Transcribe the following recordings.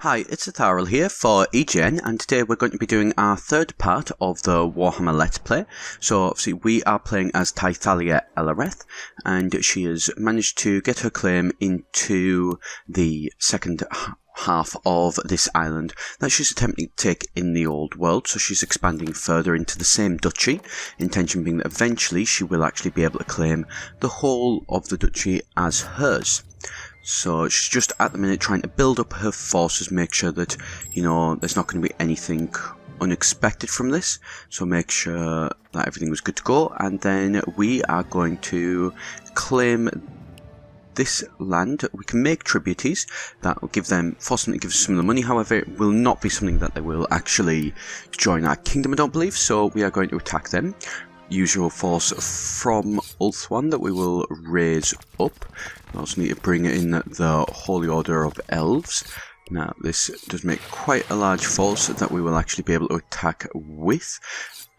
Hi, it's Etharal here for EGN, and today we're going to be doing our third part of the Warhammer Let's Play. So obviously we are playing as Tythlia, and she has managed to get her claim into the second half of this island that she's attempting to take in the old world. So she's expanding further into the same duchy, intention being that eventually she will actually be able to claim the whole of the duchy as hers. So she's just at the minute trying to build up her forces, make sure that, you know, there's not going to be anything unexpected from this. So make sure that everything was good to go, and then we are going to claim this land. We can make tributaries that will give them, force them to give us some of the money. However, it will not be something that they will actually join our kingdom, I don't believe. So we are going to attack them. Usual force from Ulthuan that we will raise up. We also need to bring in the Holy Order of Elves. Now this does make quite a large force that we will actually be able to attack with,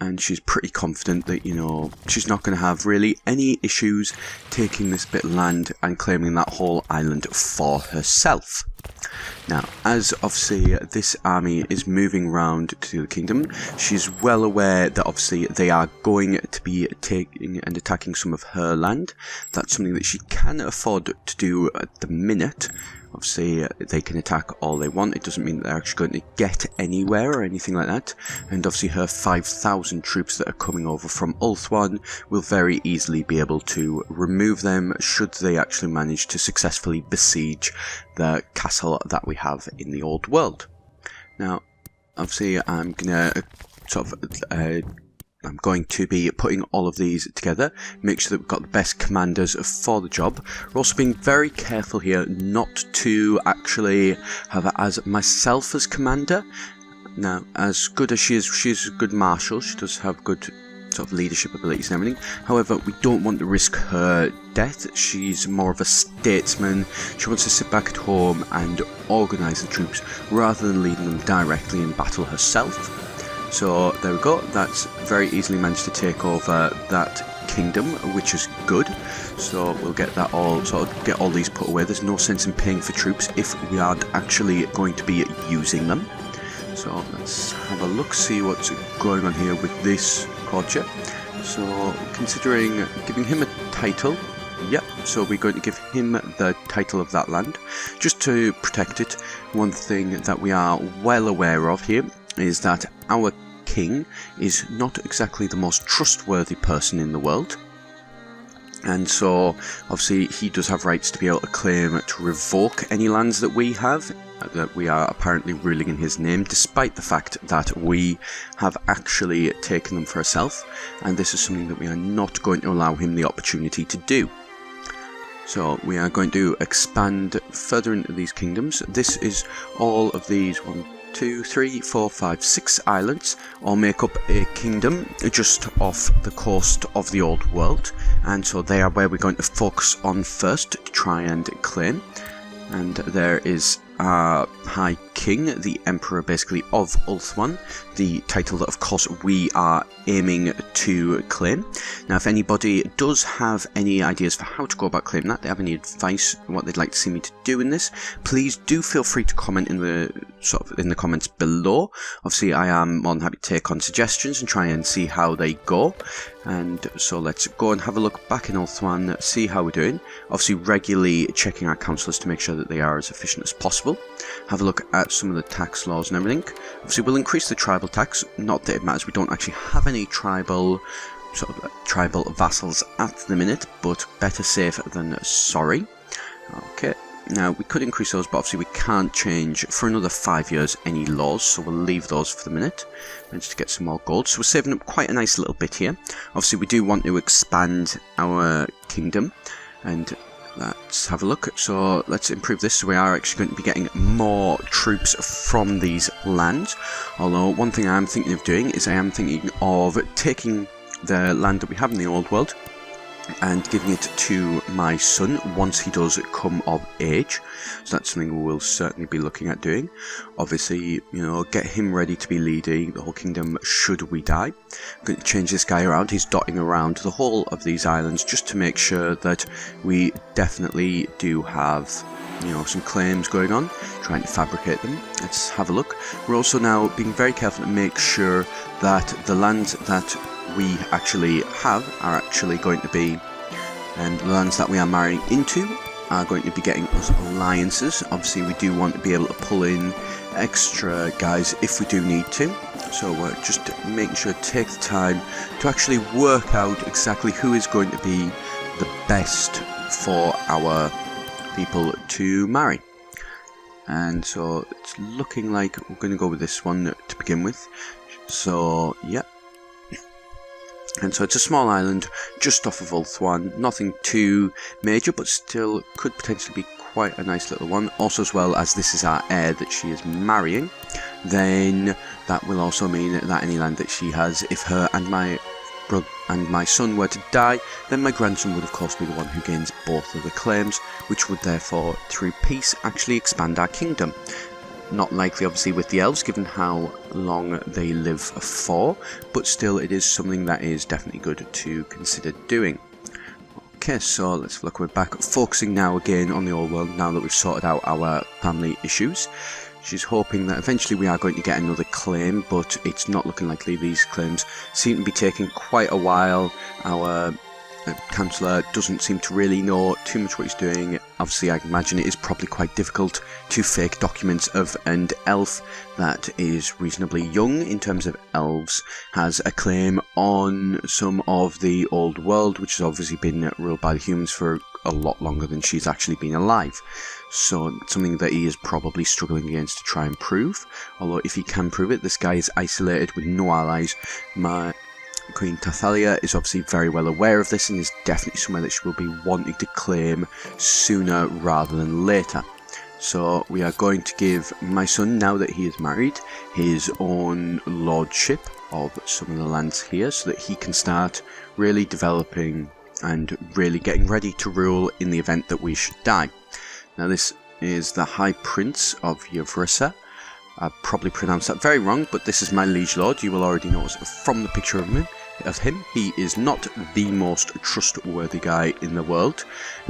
and she's pretty confident that, you know, she's not going to have really any issues taking this bit of land and claiming that whole island for herself. Now, as obviously this army is moving round to the kingdom, she's well aware that obviously they are going to be taking and attacking some of her land. That's something that she can afford to do at the minute. Obviously, they can attack all they want. It doesn't mean that they're actually going to get anywhere or anything like that. And obviously her 5,000 troops that are coming over from Ulthuan will very easily be able to remove them should they actually manage to successfully besiege the castle that we have in the old world. Now, obviously I'm going to be putting all of these together, make sure that we've got the best commanders for the job. We're also being very careful here not to actually have it as myself as commander. Now, as good as she is, she's a good marshal, she does have good sort of leadership abilities and everything. However, we don't want to risk her death. She's more of a statesman. She wants to sit back at home and organise the troops rather than leading them directly in battle herself. So there we go, that's very easily managed to take over that kingdom, which is good. So we'll get that all, get all these put away. There's no sense in paying for troops if we aren't actually going to be using them. So let's have a look, see what's going on here with this courtier. So considering giving him a title, yep, so we're going to give him the title of that land, just to protect it. One thing that we are well aware of here is that our king is not exactly the most trustworthy person in the world, and so obviously he does have rights to be able to claim to revoke any lands that we have that we are apparently ruling in his name, despite the fact that we have actually taken them for ourselves, and this is something that we are not going to allow him the opportunity to do. So we are going to expand further into these kingdoms. This is all of these 1, 2, 3, 4, 5, 6 islands all make up a kingdom just off the coast of the old world, and so they are where we're going to focus on first to try and claim. And there is our High King, the Emperor basically of Ulthuan, the title that of course we are aiming to claim. Now if anybody does have any ideas for how to go about claiming that, they have any advice on what they'd like to see me to do in this, please do feel free to comment in the comments below. Obviously I am more than happy to take on suggestions and try and see how they go. And so let's go and have a look back in Ulthuan, see how we're doing. Obviously regularly checking our councillors to make sure that they are as efficient as possible. Have a look at some of the tax laws and everything. Obviously we'll increase the tribal tax, not that it matters, we don't actually have any tribal vassals at the minute, but better safe than sorry. Okay, now we could increase those, but obviously we can't change for another 5 years any laws, so we'll leave those for the minute. Managed to get some more gold, so we're saving up quite a nice little bit here. Obviously we do want to expand our kingdom, and let's have a look. So let's improve this, so we are actually going to be getting more troops from these lands. Although one thing I am thinking of doing is I am thinking of taking the land that we have in the old world and giving it to my son once he does come of age. So that's something we will certainly be looking at doing. Obviously, get him ready to be leading the whole kingdom should we die. I'm going to change this guy around. He's dotting around the whole of these islands just to make sure that we definitely do have some claims going on, trying to fabricate them. Let's have a look. We're also now being very careful to make sure that the lands that we actually have are actually going to be, and the lands that we are marrying into are going to be getting us alliances. Obviously we do want to be able to pull in extra guys if we do need to, so we're just making sure to take the time to actually work out exactly who is going to be the best for our people to marry. And so it's looking like we're going to go with this one to begin with. So yeah, and so it's a small island just off of Ulthuan, nothing too major, but still could potentially be quite a nice little one. Also, as well as this is our heir that she is marrying, then that will also mean that any land that she has, if her and my son were to die, then my grandson would of course be the one who gains both of the claims, which would therefore, through peace, actually expand our kingdom. Not likely obviously with the elves given how long they live for, but still it is something that is definitely good to consider doing. Okay, so let's look, we're back focusing now again on the old world now that we've sorted out our family issues. She's hoping that eventually we are going to get another claim, but it's not looking likely. These claims seem to be taking quite a while. Our councillor doesn't seem to really know too much what he's doing. Obviously I imagine it is probably quite difficult to fake documents of an elf that is reasonably young in terms of elves, has a claim on some of the old world, which has obviously been ruled by the humans for a lot longer than she's actually been alive. So it's something that he is probably struggling against to try and prove. Although if he can prove it, this guy is isolated with no allies. My Queen Tythlia is obviously very well aware of this and is definitely somewhere that she will be wanting to claim sooner rather than later. So we are going to give my son, now that he is married, his own lordship of some of the lands here so that he can start really developing and really getting ready to rule in the event that we should die. Now this is the High Prince of Yavrissa. I probably pronounced that very wrong, but this is my liege lord. You will already notice from the picture of him. He is not the most trustworthy guy in the world,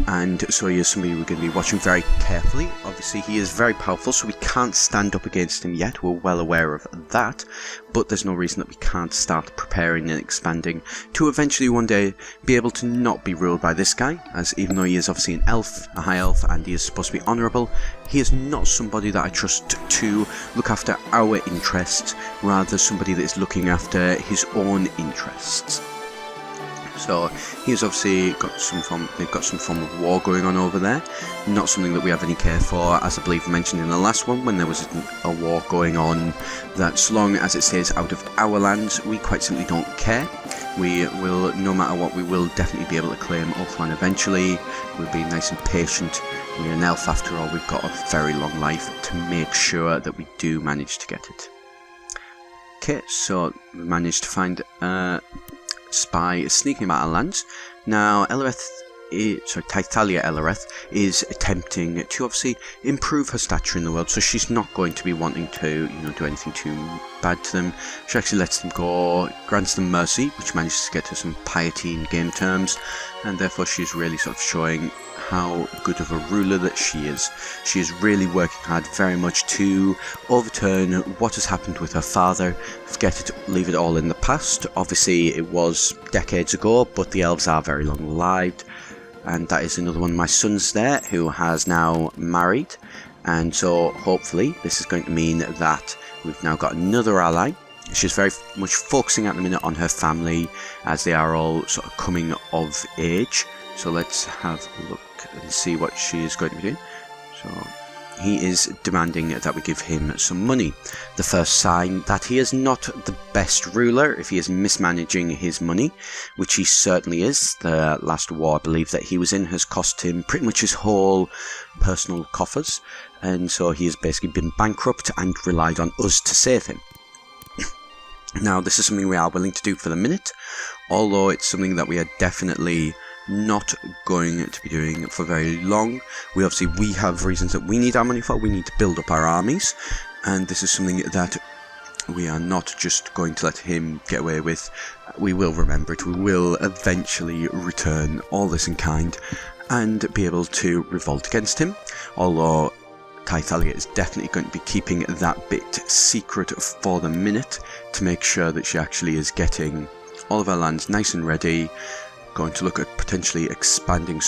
and so he is somebody we're going to be watching very carefully. Obviously he is very powerful, so we can't stand up against him yet. We're well aware of that, but there's no reason that we can't start preparing and expanding to eventually one day be able to not be ruled by this guy, as even though he is obviously an elf, a high elf, and he is supposed to be honourable, he is not somebody that I trust to look after our interests, rather somebody that is looking after his own interests. So he's obviously got some form, they've got some form of war going on over there. Not something that we have any care for, as I believe I mentioned in the last one when there was a war going on, that so long as it stays out of our lands, we quite simply don't care. We will, no matter what, we will definitely be able to claim Ulthuan eventually. We'll be nice and patient. We're an elf after all, we've got a very long life to make sure that we do manage to get it. Okay, so we managed to find spy sneaking about our lands. Now Tythlia Ellereth is attempting to obviously improve her stature in the world, so she's not going to be wanting to do anything too bad to them. She actually lets them go, grants them mercy, which manages to get her some piety in game terms, and therefore she's really sort of showing how good of a ruler that she is. She is really working hard very much to overturn what has happened with her father, forget it, leave it all in the past. Obviously it was decades ago, but the elves are very long lived, and that is another one of my sons there who has now married, and so hopefully this is going to mean that we've now got another ally. She's very much focusing at the minute on her family as they are all sort of coming of age. So let's have a look and see what she is going to be doing. So he is demanding that we give him some money. The first sign that he is not the best ruler if he is mismanaging his money, which he certainly is. The last war I believe that he was in has cost him pretty much his whole personal coffers, and so he has basically been bankrupt and relied on us to save him. Now this is something we are willing to do for the minute, although it's something that we are definitely not going to be doing for very long. We have reasons that we need our money for. We need to build up our armies, and this is something that we are not just going to let him get away with. We will remember it. We will eventually return all this in kind and be able to revolt against him, although Tythlia is definitely going to be keeping that bit secret for the minute to make sure that she actually is getting all of her lands nice and ready. Going to look at potentially expanding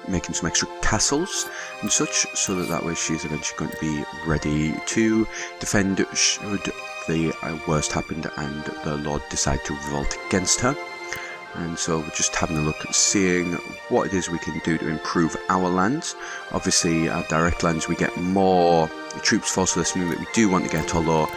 making some extra castles and such, so that way she's eventually going to be ready to defend should the worst happen and the Lord decide to revolt against her. And so we're just having a look at seeing what it is we can do to improve our lands. Obviously our direct lands we get more troops for, so that's something that we do want to get, although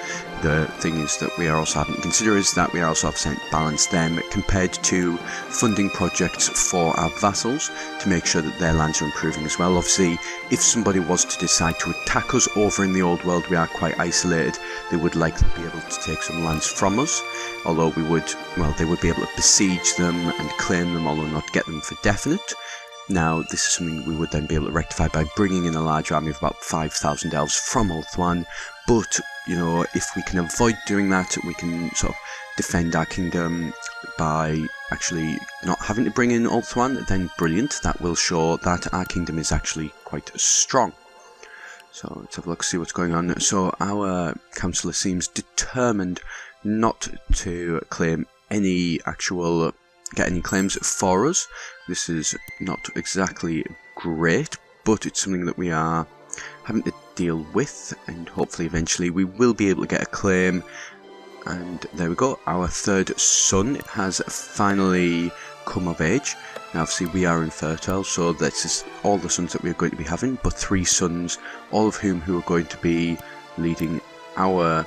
the thing is that we are also having to consider is that we are also having to balance them compared to funding projects for our vassals to make sure that their lands are improving as well. Obviously, if somebody was to decide to attack us over in the old world, we are quite isolated. They would likely be able to take some lands from us, although they would be able to besiege them and claim them, although not get them for definite. Now, this is something we would then be able to rectify by bringing in a large army of about 5,000 elves from Ulthuan, but, you know, if we can avoid doing that, we can sort of defend our kingdom by actually not having to bring in Ulthuan, then brilliant. That will show that our kingdom is actually quite strong. So let's have a look, see what's going on. So our councillor seems determined not to claim get any claims for us. This is not exactly great, but it's something that we are having to deal with, and hopefully eventually we will be able to get a claim. And there we go, our third son has finally come of age. Now obviously we are infertile, so this is all the sons that we're going to be having, but 3 sons, all of whom are going to be leading our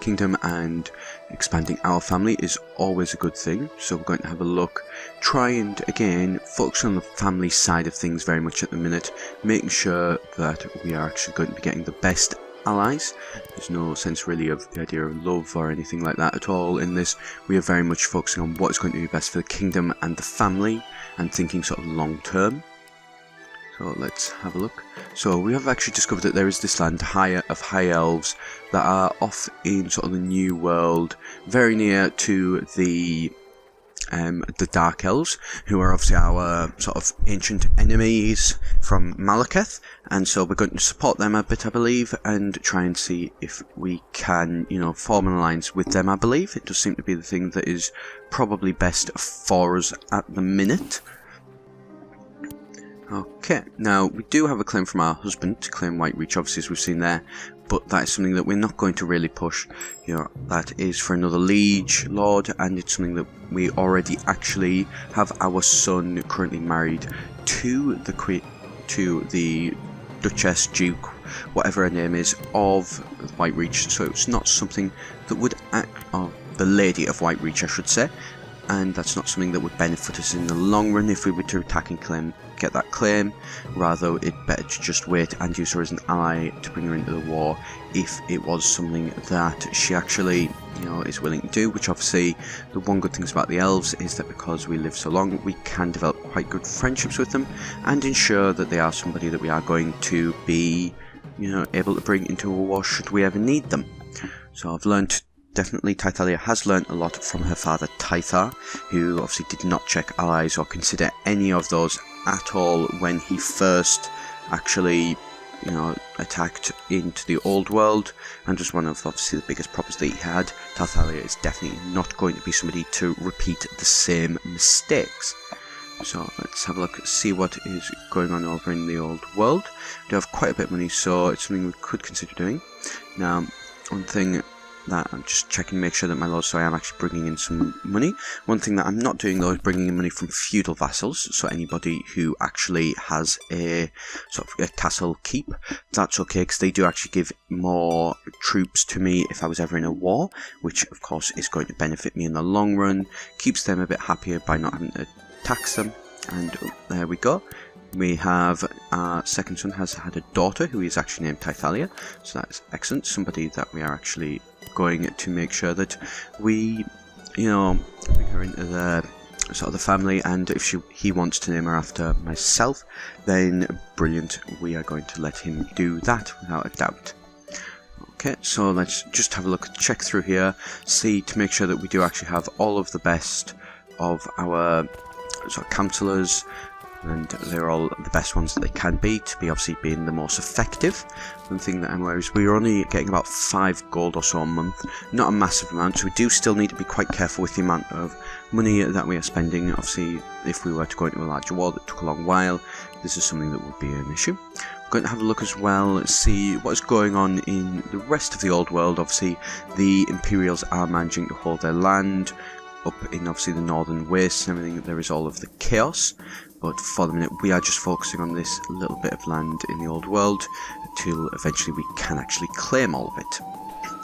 kingdom and expanding our family is always a good thing. So we're going to have a look, try and again focus on the family side of things very much at the minute, making sure that we are actually going to be getting the best allies. There's no sense really of the idea of love or anything like that at all in this. We are very much focusing on what is going to be best for the kingdom and the family and thinking sort of long term. So let's have a look. So we have actually discovered that there is this land of high elves that are off in sort of the new world, very near to the dark elves, who are obviously our sort of ancient enemies from Malekith, and so we're going to support them a bit, I believe, and try and see if we can, you know, form an alliance with them. I believe it does seem to be the thing that is probably best for us at the minute. Okay, now we do have a claim from our husband to claim Whitereach, obviously, as we've seen there, but that is something that we're not going to really push. You know, that is for another liege lord, and it's something that we already actually have our son currently married to the Duchess, Duke, whatever her name is, of Whitereach, so it's not something that would the Lady of Whitereach, I should say, and that's not something that would benefit us in the long run if we were to attack and get that claim. Rather, it better to just wait and use her as an ally to bring her into the war if it was something that she actually, you know, is willing to do. Which obviously, the one good thing about the elves is that because we live so long, we can develop quite good friendships with them and ensure that they are somebody that we are going to be, you know, able to bring into a war should we ever need them. So I've learned. Definitely, Tythlia has learnt a lot from her father Tythar, who obviously did not check allies or consider any of those at all when he first actually, you know, attacked into the old world, and was one of obviously the biggest problems that he had. Tythlia is definitely not going to be somebody to repeat the same mistakes. So let's have a look, see what is going on over in the old world. We do have quite a bit of money, so it's something we could consider doing. Now, one thing that I'm just checking to make sure that my lord, so I am actually bringing in some money. One thing that I'm not doing though is bringing in money from feudal vassals, so anybody who actually has a sort of a castle keep, that's okay, because they do actually give more troops to me if I was ever in a war, which of course is going to benefit me in the long run, keeps them a bit happier by not having to tax them. And there we go. We have our second son has had a daughter who is actually named Tythlia, so that's excellent. Somebody that we are actually going to make sure that we, you know, bring her into the sort of the family, and if he wants to name her after myself, then brilliant, we are going to let him do that without a doubt. Okay, so let's just have a look, check through here, see to make sure that we do actually have all of the best of our sort of councillors, and they're all the best ones that they can be, to be obviously being the most effective. One thing that I'm aware is we're only getting about 5 gold or so a month, not a massive amount, so we do still need to be quite careful with the amount of money that we are spending. Obviously, if we were to go into a larger war that took a long while, this is something that would be an issue. We're going to have a look as well, see what is going on in the rest of the old world. Obviously, the Imperials are managing to hold their land up in obviously the northern wastes and everything. There is all of the chaos, but for the minute we are just focusing on this little bit of land in the old world until eventually we can actually claim all of it.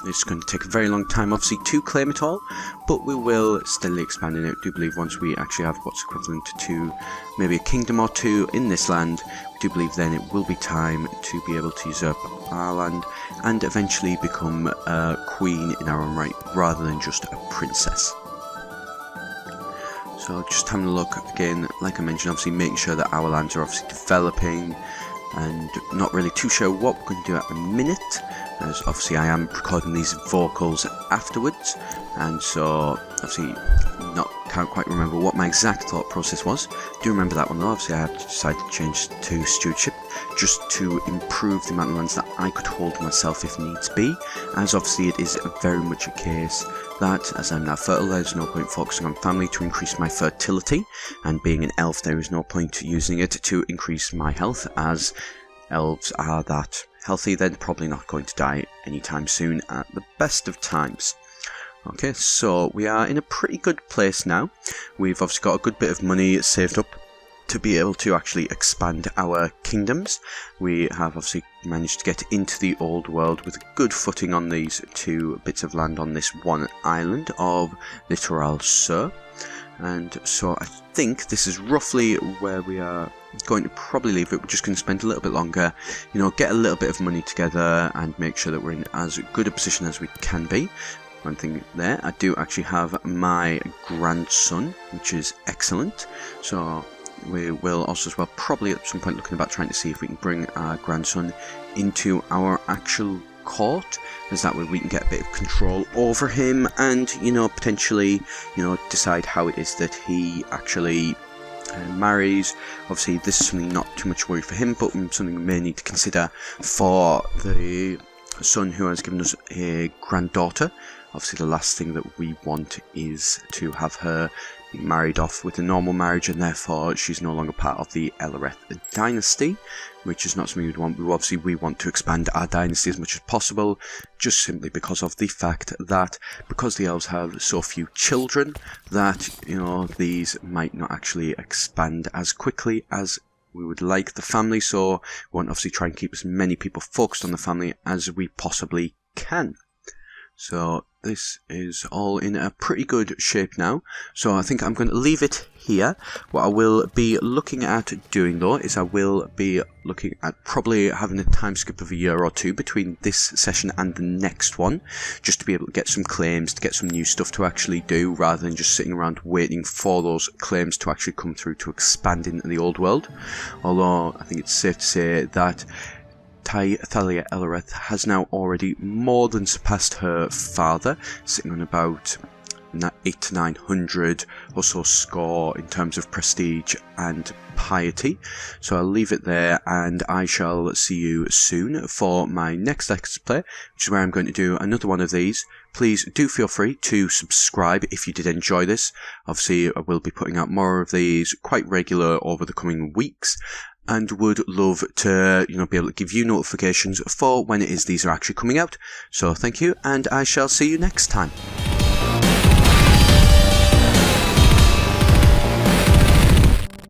It's going to take a very long time obviously to claim it all, but we will steadily expand in it. I do believe once we actually have what's equivalent to maybe a kingdom or two in this land, we do believe then it will be time to be able to usurp our land and eventually become a queen in our own right rather than just a princess. So just having a look again, like I mentioned, obviously making sure that our lands are obviously developing, and not really too sure what we're going to do at the minute, as obviously I am recording these vocals afterwards, and so obviously can't quite remember what my exact thought process was. Do remember that one though. Obviously I have decided to change to stewardship just to improve the amount of lands that I could hold myself if needs be, as obviously it is very much a case that as I'm now fertile, there's no point focusing on family to increase my fertility, and being an elf there is no point using it to increase my health, as elves are that healthy, they're probably not going to die anytime soon at the best of times. Okay, so we are in a pretty good place now. We've obviously got a good bit of money saved up to be able to actually expand our kingdoms. We have obviously managed to get into the old world with a good footing on these 2 bits of land on this one island of Etharal, and so I think this is roughly where we are going to probably leave it. We're just going to spend a little bit longer, get a little bit of money together and make sure that we're in as good a position as we can be. One thing there, I do actually have my grandson, which is excellent, so we will also as well probably at some point looking about trying to see if we can bring our grandson into our actual court, as that way we can get a bit of control over him and potentially decide how it is that he actually marries. Obviously this is something not too much worry for him, but something we may need to consider for the son who has given us a granddaughter. Obviously the last thing that we want is to have her be married off with a normal marriage, and therefore she's no longer part of the Elareth dynasty, which is not something we'd want. We want to expand our dynasty as much as possible, just simply because of the fact that because the elves have so few children, that these might not actually expand as quickly as we would like the family, so we want to obviously try and keep as many people focused on the family as we possibly can. So this is all in a pretty good shape now, so I think I'm going to leave it here. What I will be looking at doing though is I will be looking at probably having a time skip of a year or 2 between this session and the next one, just to be able to get some claims, to get some new stuff to actually do, rather than just sitting around waiting for those claims to actually come through to expand into the old world. Although I think it's safe to say that Tythlia Elareth has now already more than surpassed her father, sitting on about 800 to 900 or so score in terms of prestige and piety. So I'll leave it there, and I shall see you soon for my next Let's Play, which is where I'm going to do another one of these. Please do feel free to subscribe if you did enjoy this. Obviously I will be putting out more of these quite regular over the coming weeks, and would love to be able to give you notifications for when it is these are actually coming out. So thank you, and I shall see you next time.